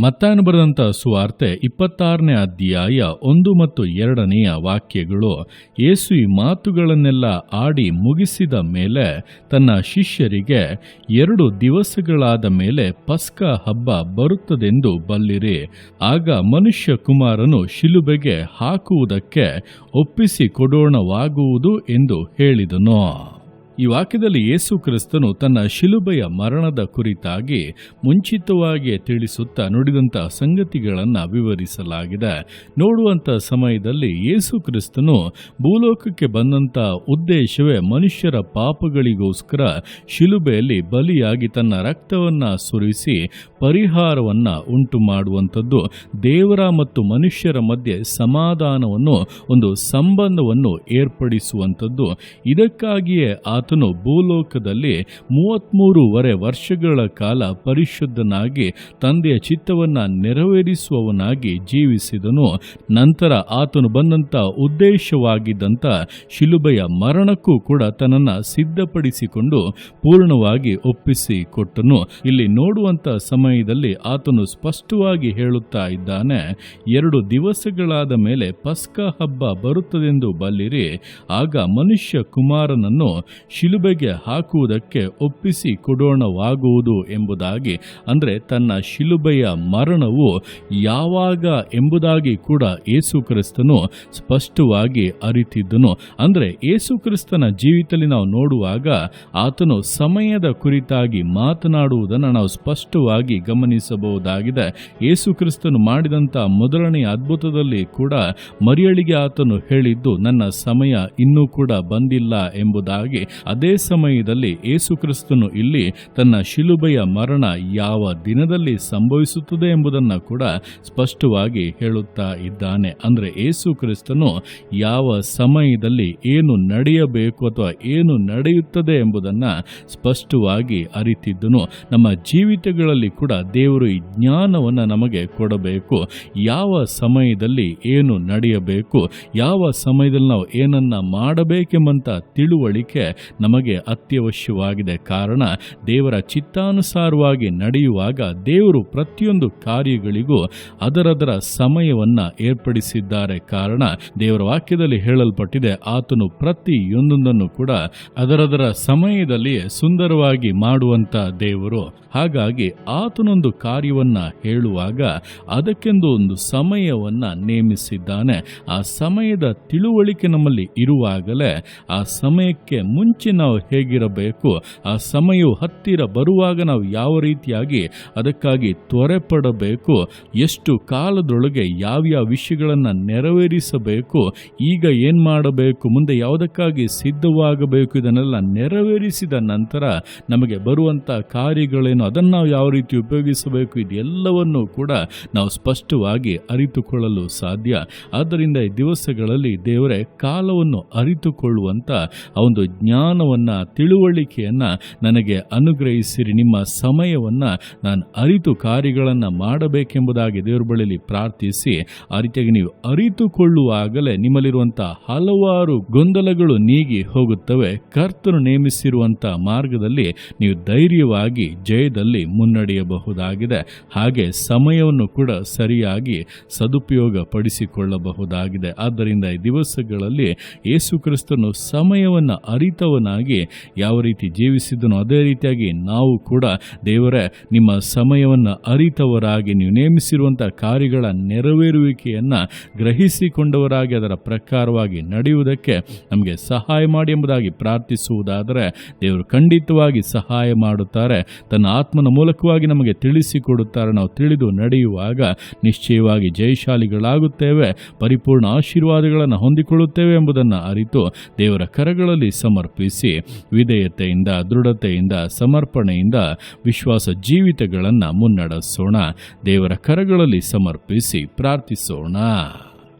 ಮತ್ತಾಯನು ಬರೆದಂಥ ಸುವಾರ್ತೆ 26ನೇ ಅಧ್ಯಾಯ 1 ಮತ್ತು 2ನೆಯ ವಾಕ್ಯಗಳು. ಯೇಸು ಈ ಮಾತುಗಳನ್ನೆಲ್ಲ ಆಡಿ ಮುಗಿಸಿದ ಮೇಲೆ ತನ್ನ ಶಿಷ್ಯರಿಗೆ, 2 ದಿವಸಗಳಾದ ಮೇಲೆ ಪಸ್ಕ ಹಬ್ಬ ಬರುತ್ತದೆಂದು ಬಲ್ಲಿರಿ. ಆಗ ಮನುಷ್ಯ ಕುಮಾರನು ಶಿಲುಬೆಗೆ ಹಾಕುವುದಕ್ಕೆ ಒಪ್ಪಿಸಿ ಕೊಡೋಣವಾಗುವುದು ಎಂದು ಹೇಳಿದನು. ಈ ವಾಕ್ಯದಲ್ಲಿ ಯೇಸು ಕ್ರಿಸ್ತನು ತನ್ನ ಶಿಲುಬೆಯ ಮರಣದ ಕುರಿತಾಗಿ ಮುಂಚಿತವಾಗಿ ತಿಳಿಸುತ್ತಾ ನುಡಿದಂಥ ಸಂಗತಿಗಳನ್ನು ವಿವರಿಸಲಾಗಿದೆ. ನೋಡುವಂಥ ಸಮಯದಲ್ಲಿ ಯೇಸು ಕ್ರಿಸ್ತನು ಭೂಲೋಕಕ್ಕೆ ಬಂದಂಥ ಉದ್ದೇಶವೇ ಮನುಷ್ಯರ ಪಾಪಗಳಿಗೋಸ್ಕರ ಶಿಲುಬೆಯಲ್ಲಿ ಬಲಿಯಾಗಿ ತನ್ನ ರಕ್ತವನ್ನು ಸುರಿಸಿ ಪರಿಹಾರವನ್ನು ಉಂಟು ಮಾಡುವಂಥದ್ದು, ದೇವರ ಮತ್ತು ಮನುಷ್ಯರ ಮಧ್ಯೆ ಸಮಾಧಾನವನ್ನು, ಒಂದು ಸಂಬಂಧವನ್ನು ಏರ್ಪಡಿಸುವಂಥದ್ದು. ಇದಕ್ಕಾಗಿಯೇ ಆತನು ಭೂಲೋಕದಲ್ಲಿ 33 ವರ್ಷಗಳ ಕಾಲ ಪರಿಶುದ್ಧನಾಗಿ ತಂದೆಯ ಚಿತ್ತವನ್ನು ನೆರವೇರಿಸುವವನಾಗಿ ಜೀವಿಸಿದನು. ನಂತರ ಆತನು ಬಂದಂಥ ಉದ್ದೇಶವಾಗಿದ್ದಂಥ ಶಿಲುಬೆಯ ಮರಣಕ್ಕೂ ಕೂಡ ತನ್ನನ್ನು ಸಿದ್ಧಪಡಿಸಿಕೊಂಡು ಪೂರ್ಣವಾಗಿ ಒಪ್ಪಿಸಿಕೊಟ್ಟನು. ಇಲ್ಲಿ ನೋಡುವಂಥ ಸಮಯದಲ್ಲಿ ಆತನು ಸ್ಪಷ್ಟವಾಗಿ ಹೇಳುತ್ತಾ ಇದ್ದಾನೆ, 2 ದಿವಸಗಳಾದ ಮೇಲೆ ಪಸ್ಕ ಹಬ್ಬ ಬರುತ್ತದೆಂದು ಬಲ್ಲಿರಿ. ಆಗ ಮನುಷ್ಯ ಕುಮಾರನನ್ನು ಶಿಲುಬೆಗೆ ಹಾಕುವುದಕ್ಕೆ ಒಪ್ಪಿಸಿ ಕೊಡೋಣವಾಗುವುದು ಎಂಬುದಾಗಿ, ಅಂದರೆ ತನ್ನ ಶಿಲುಬೆಯ ಮರಣವು ಯಾವಾಗ ಎಂಬುದಾಗಿ ಕೂಡ ಯೇಸು ಕ್ರಿಸ್ತನು ಸ್ಪಷ್ಟವಾಗಿ ಅರಿತಿದ್ದನು. ಅಂದರೆ ಯೇಸು ಕ್ರಿಸ್ತನ ಜೀವಿತದಲ್ಲಿ ನಾವು ನೋಡುವಾಗ ಆತನು ಸಮಯದ ಕುರಿತಾಗಿ ಮಾತನಾಡುವುದನ್ನು ನಾವು ಸ್ಪಷ್ಟವಾಗಿ ಗಮನಿಸಬಹುದಾಗಿದೆ. ಯೇಸು ಕ್ರಿಸ್ತನು ಮಾಡಿದಂಥ ಮೊದಲನೆಯ ಅದ್ಭುತದಲ್ಲಿ ಕೂಡ ಮರಿಯಳಿಗೆ ಆತನು ಹೇಳಿದ್ದು, ನನ್ನ ಸಮಯ ಇನ್ನೂ ಕೂಡ ಬಂದಿಲ್ಲ ಎಂಬುದಾಗಿ. ಅದೇ ಸಮಯದಲ್ಲಿ ಯೇಸು ಕ್ರಿಸ್ತನು ಇಲ್ಲಿ ತನ್ನ ಶಿಲುಬೆಯ ಮರಣ ಯಾವ ದಿನದಲ್ಲಿ ಸಂಭವಿಸುತ್ತದೆ ಎಂಬುದನ್ನು ಕೂಡ ಸ್ಪಷ್ಟವಾಗಿ ಹೇಳುತ್ತಾ ಇದ್ದಾನೆ. ಅಂದರೆ ಯೇಸು ಕ್ರಿಸ್ತನು ಯಾವ ಸಮಯದಲ್ಲಿ ಏನು ನಡೆಯಬೇಕು ಅಥವಾ ಏನು ನಡೆಯುತ್ತದೆ ಎಂಬುದನ್ನು ಸ್ಪಷ್ಟವಾಗಿ ಅರಿತಿದ್ದನು. ನಮ್ಮ ಜೀವಿತಗಳಲ್ಲಿ ಕೂಡ ದೇವರು ಈ ಜ್ಞಾನವನ್ನು ನಮಗೆ ಕೊಡಬೇಕು. ಯಾವ ಸಮಯದಲ್ಲಿ ಏನು ನಡೆಯಬೇಕು, ಯಾವ ಸಮಯದಲ್ಲಿ ನಾವು ಏನನ್ನ ಮಾಡಬೇಕೆಂಬಂತ ತಿಳುವಳಿಕೆ ನಮಗೆ ಅತ್ಯವಶ್ಯವಾಗಿದೆ. ಕಾರಣ ದೇವರ ಚಿತ್ತಾನುಸಾರವಾಗಿ ನಡೆಯುವಾಗ ದೇವರು ಪ್ರತಿಯೊಂದು ಕಾರ್ಯಗಳಿಗೂ ಅದರದರ ಸಮಯವನ್ನು ಏರ್ಪಡಿಸಿದ್ದಾರೆ. ಕಾರಣ ದೇವರ ವಾಕ್ಯದಲ್ಲಿ ಹೇಳಲ್ಪಟ್ಟಿದೆ, ಆತನು ಪ್ರತಿಯೊಂದನ್ನು ಕೂಡ ಅದರದರ ಸಮಯದಲ್ಲಿಯೇ ಸುಂದರವಾಗಿ ಮಾಡುವಂತ ದೇವರು. ಹಾಗಾಗಿ ಆತನೊಂದು ಕಾರ್ಯವನ್ನ ಹೇಳುವಾಗ ಅದಕ್ಕೆಂದು ಒಂದು ಸಮಯವನ್ನ ನೇಮಿಸಿದ್ದಾನೆ. ಆ ಸಮಯದ ತಿಳುವಳಿಕೆ ನಮ್ಮಲ್ಲಿ ಇರುವಾಗಲೇ ಆ ಸಮಯಕ್ಕೆ ಮುಂಚೆ ನಾವು ಹೇಗಿರಬೇಕು, ಆ ಸಮಯವು ಹತ್ತಿರ ಬರುವಾಗ ನಾವು ಯಾವ ರೀತಿಯಾಗಿ ಅದಕ್ಕಾಗಿ ತ್ವರೆ ಪಡಬೇಕು, ಎಷ್ಟು ಕಾಲದೊಳಗೆ ಯಾವ್ಯಾವ ವಿಷಯಗಳನ್ನು ನೆರವೇರಿಸಬೇಕು, ಈಗ ಏನು ಮಾಡಬೇಕು, ಮುಂದೆ ಯಾವುದಕ್ಕಾಗಿ ಸಿದ್ಧವಾಗಬೇಕು, ಇದನ್ನೆಲ್ಲ ನೆರವೇರಿಸಿದ ನಂತರ ನಮಗೆ ಬರುವಂಥ ಕಾರ್ಯಗಳೇನು, ಅದನ್ನು ನಾವು ಯಾವ ರೀತಿ ಉಪಯೋಗಿಸಬೇಕು, ಇದೆಲ್ಲವನ್ನು ಕೂಡ ನಾವು ಸ್ಪಷ್ಟವಾಗಿ ಅರಿತುಕೊಳ್ಳಲು ಸಾಧ್ಯ. ಆದ್ದರಿಂದ ಈ ದಿವಸಗಳಲ್ಲಿ ದೇವರೇ ಕಾಲವನ್ನು ಅರಿತುಕೊಳ್ಳುವಂಥ ಆ ಒಂದು ಜ್ಞಾನವನ್ನು, ತಿಳುವಳಿಕೆಯನ್ನು ನನಗೆ ಅನುಗ್ರಹಿಸಿರಿ. ನಿಮ್ಮ ಸಮಯವನ್ನು ನಾನು ಅರಿತು ಕಾರ್ಯಗಳನ್ನು ಮಾಡಬೇಕೆಂಬುದಾಗಿ ದೇವರ ಬಳಿಯಲ್ಲಿ ಪ್ರಾರ್ಥಿಸಿ, ಆ ರೀತಿಯಾಗಿ ನೀವು ಅರಿತುಕೊಳ್ಳುವಾಗಲೇ ನಿಮ್ಮಲ್ಲಿರುವಂಥ ಹಲವಾರು ಗೊಂದಲಗಳು ನೀಗಿ ಹೋಗುತ್ತವೆ. ಕರ್ತನು ನೇಮಿಸಿರುವಂಥ ಮಾರ್ಗದಲ್ಲಿ ನೀವು ಧೈರ್ಯವಾಗಿ ಜಯದಲ್ಲಿ ಮುನ್ನಡೆಯಬಹುದಾಗಿದೆ. ಹಾಗೆ ಸಮಯವನ್ನು ಕೂಡ ಸರಿಯಾಗಿ ಸದುಪಯೋಗ ಪಡಿಸಿಕೊಳ್ಳಬಹುದಾಗಿದೆ. ಆದ್ದರಿಂದ ಈ ದಿವಸಗಳಲ್ಲಿ ಯೇಸು ಕ್ರಿಸ್ತನು ಸಮಯವನ್ನು ಅರಿತವನಾಗಿ ಯಾವ ರೀತಿ ಜೀವಿಸಿದನೋ ಅದೇ ರೀತಿಯಾಗಿ ನಾವು ಕೂಡ ದೇವರೇ ನಿಮ್ಮ ಸಮಯವನ್ನು ಅರಿತವರಾಗಿ ನೀವು ನೇಮಿಸಿರುವಂಥ ಕಾರ್ಯಗಳ ನೆರವೇರುವಿಕೆಯನ್ನು ಗ್ರಹಿಸಿಕೊಂಡವರಾಗಿ ಅದರ ಪ್ರಕಾರವಾಗಿ ನಡೆಯುವುದಕ್ಕೆ ನಮಗೆ ಸಹಾಯ ಮಾಡಿ ಎಂಬುದಾಗಿ ಪ್ರಾರ್ಥಿಸುವುದಾದರೆ ದೇವರು ಖಂಡಿತವಾಗಿ ಸಹಾಯ ಮಾಡುತ್ತಾರೆ. ತನ್ನ ಆತ್ಮನ ಮೂಲಕವಾಗಿ ನಮಗೆ ತಿಳಿಸಿಕೊಡುತ್ತಾರೆ. ನಾವು ತಿಳಿದು ನಡೆಯುವಾಗ ನಿಶ್ಚಯವಾಗಿ ಜಯಶಾಲಿಗಳಾಗುತ್ತೇವೆ, ಪರಿಪೂರ್ಣ ಆಶೀರ್ವಾದಗಳನ್ನು ಹೊಂದಿಕೊಳ್ಳುತ್ತೇವೆ ಎಂಬುದನ್ನು ಅರಿತು ದೇವರ ಕರಗಳಲ್ಲಿ ಸಮರ್ಪಿಸಿ ವಿಧೇಯತೆಯಿಂದ, ದೃಢತೆಯಿಂದ, ಸಮರ್ಪಣೆಯಿಂದ ವಿಶ್ವಾಸ ಜೀವಿತಗಳನ್ನು ಮುನ್ನಡೆಸೋಣ. ದೇವರ ಕರಗಳಲ್ಲಿ ಸಮರ್ಪಿಸಿ ಪ್ರಾರ್ಥಿಸೋಣ.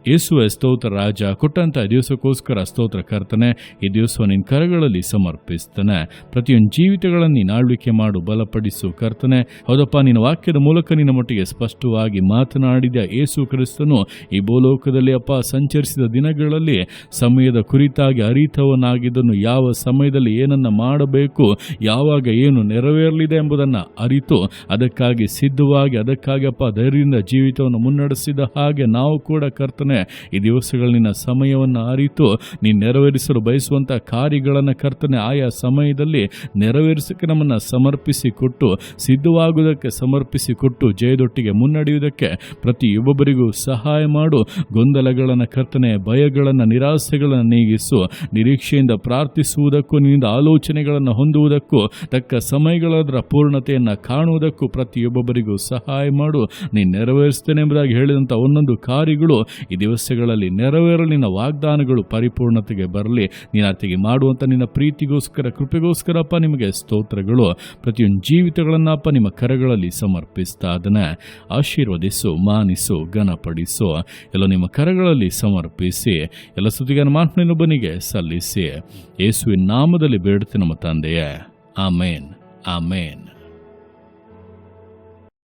ಯೇಸುವೆ ಸ್ತೋತ್ರ ರಾಜ, ಕೊಟ್ಟಂಥ ದಿವಸಕ್ಕೋಸ್ಕರ ಸ್ತೋತ್ರ ಕರ್ತನೆ. ಈ ದಿವಸ ನಿನ್ನ ಕರಗಳಲ್ಲಿ ಸಮರ್ಪಿಸ್ತಾನೆ. ಪ್ರತಿಯೊಂದು ಜೀವಿತಗಳನ್ನು ನೀನು ಆಳ್ವಿಕೆ ಮಾಡು, ಬಲಪಡಿಸು ಕರ್ತನೆ. ಹೌದಪ್ಪ, ನಿನ್ನ ವಾಕ್ಯದ ಮೂಲಕ ನಿನ್ನ ಮಟ್ಟಿಗೆ ಸ್ಪಷ್ಟವಾಗಿ ಮಾತನಾಡಿದ ಯೇಸು ಕ್ರಿಸ್ತನು ಈ ಭೂಲೋಕದಲ್ಲಿ ಅಪ್ಪ ಸಂಚರಿಸಿದ ದಿನಗಳಲ್ಲಿ ಸಮಯದ ಕುರಿತಾಗಿ ಅರಿತವನಾಗಿದ್ದನು. ಯಾವ ಸಮಯದಲ್ಲಿ ಏನನ್ನ ಮಾಡಬೇಕು, ಯಾವಾಗ ಏನು ನೆರವೇರಲಿದೆ ಎಂಬುದನ್ನು ಅರಿತು ಅದಕ್ಕಾಗಿ ಸಿದ್ಧವಾಗಿ, ಅದಕ್ಕಾಗಿ ಅಪ್ಪ ಧೈರ್ಯದಿಂದ ಜೀವಿತವನ್ನು ಮುನ್ನಡೆಸಿದ ಹಾಗೆ ನಾವು ಕೂಡ ಕರ್ತನೆ ಈ ದಿವಸಗಳಲ್ಲಿನ ಸಮಯವನ್ನು ಅರಿತು ನೀನು ನೆರವೇರಿಸಲು ಬಯಸುವಂಥ ಕಾರ್ಯಗಳನ್ನು ಕರ್ತನೆ ಆಯಾ ಸಮಯದಲ್ಲಿ ನೆರವೇರಿಸಕ್ಕೆ ನಮ್ಮನ್ನು ಸಮರ್ಪಿಸಿಕೊಟ್ಟು, ಸಿದ್ಧವಾಗುವುದಕ್ಕೆ ಸಮರ್ಪಿಸಿಕೊಟ್ಟು, ಜಯದೊಟ್ಟಿಗೆ ಮುನ್ನಡೆಯುವುದಕ್ಕೆ ಪ್ರತಿಯೊಬ್ಬೊಬ್ಬರಿಗೂ ಸಹಾಯ ಮಾಡು. ಗೊಂದಲಗಳನ್ನು ಕರ್ತನೆ, ಭಯಗಳನ್ನು, ನಿರಾಸೆಗಳನ್ನು ನೀಗಿಸು. ನಿರೀಕ್ಷೆಯಿಂದ ಪ್ರಾರ್ಥಿಸುವುದಕ್ಕೂ, ನಿನ್ನಿಂದ ಆಲೋಚನೆಗಳನ್ನು ಹೊಂದುವುದಕ್ಕೂ, ತಕ್ಕ ಸಮಯಗಳದರ ಪೂರ್ಣತೆಯನ್ನು ಕಾಣುವುದಕ್ಕೂ ಪ್ರತಿಯೊಬ್ಬೊಬ್ಬರಿಗೂ ಸಹಾಯ ಮಾಡು. ನೀನು ನೆರವೇರಿಸ್ತೇನೆ ಎಂಬುದಾಗಿ ಹೇಳಿದಂಥ ಒಂದೊಂದು ಕಾರ್ಯಗಳು ಈ ದಿವಸಗಳಲ್ಲಿ ನೆರವೇರಲಿ. ನಿನ್ನ ವಾಗ್ದಾನಗಳು ಪರಿಪೂರ್ಣತೆಗೆ ಬರಲಿ. ನೀನು ಆತಗೆ ಮಾಡುವಂಥ ನಿನ್ನ ಪ್ರೀತಿಗೋಸ್ಕರ, ಕೃಪೆಗೋಸ್ಕರಪ್ಪ ನಿಮಗೆ ಸ್ತೋತ್ರಗಳು. ಪ್ರತಿಯೊಂದು ಜೀವಿತಗಳನ್ನಪ್ಪ ನಿಮ್ಮ ಕರಗಳಲ್ಲಿ ಸಮರ್ಪಿಸ್ತಾ ಅದನ್ನ ಆಶೀರ್ವದಿಸು, ಮಾನಿಸು, ಘನಪಡಿಸು. ಎಲ್ಲ ನಿಮ್ಮ ಕರಗಳಲ್ಲಿ ಸಮರ್ಪಿಸಿ ಎಲ್ಲ ಸ್ತುತಿಗಾನ ಮಾತನೊಬ್ಬನಿಗೆ ಸಲ್ಲಿಸಿ ಯೇಸುವಿನ ನಾಮದಲ್ಲಿ ಬೇಡುತ್ತೆ ನಮ್ಮ ತಂದೆಯೇ. ಆಮೇನ್, ಆಮೇನ್.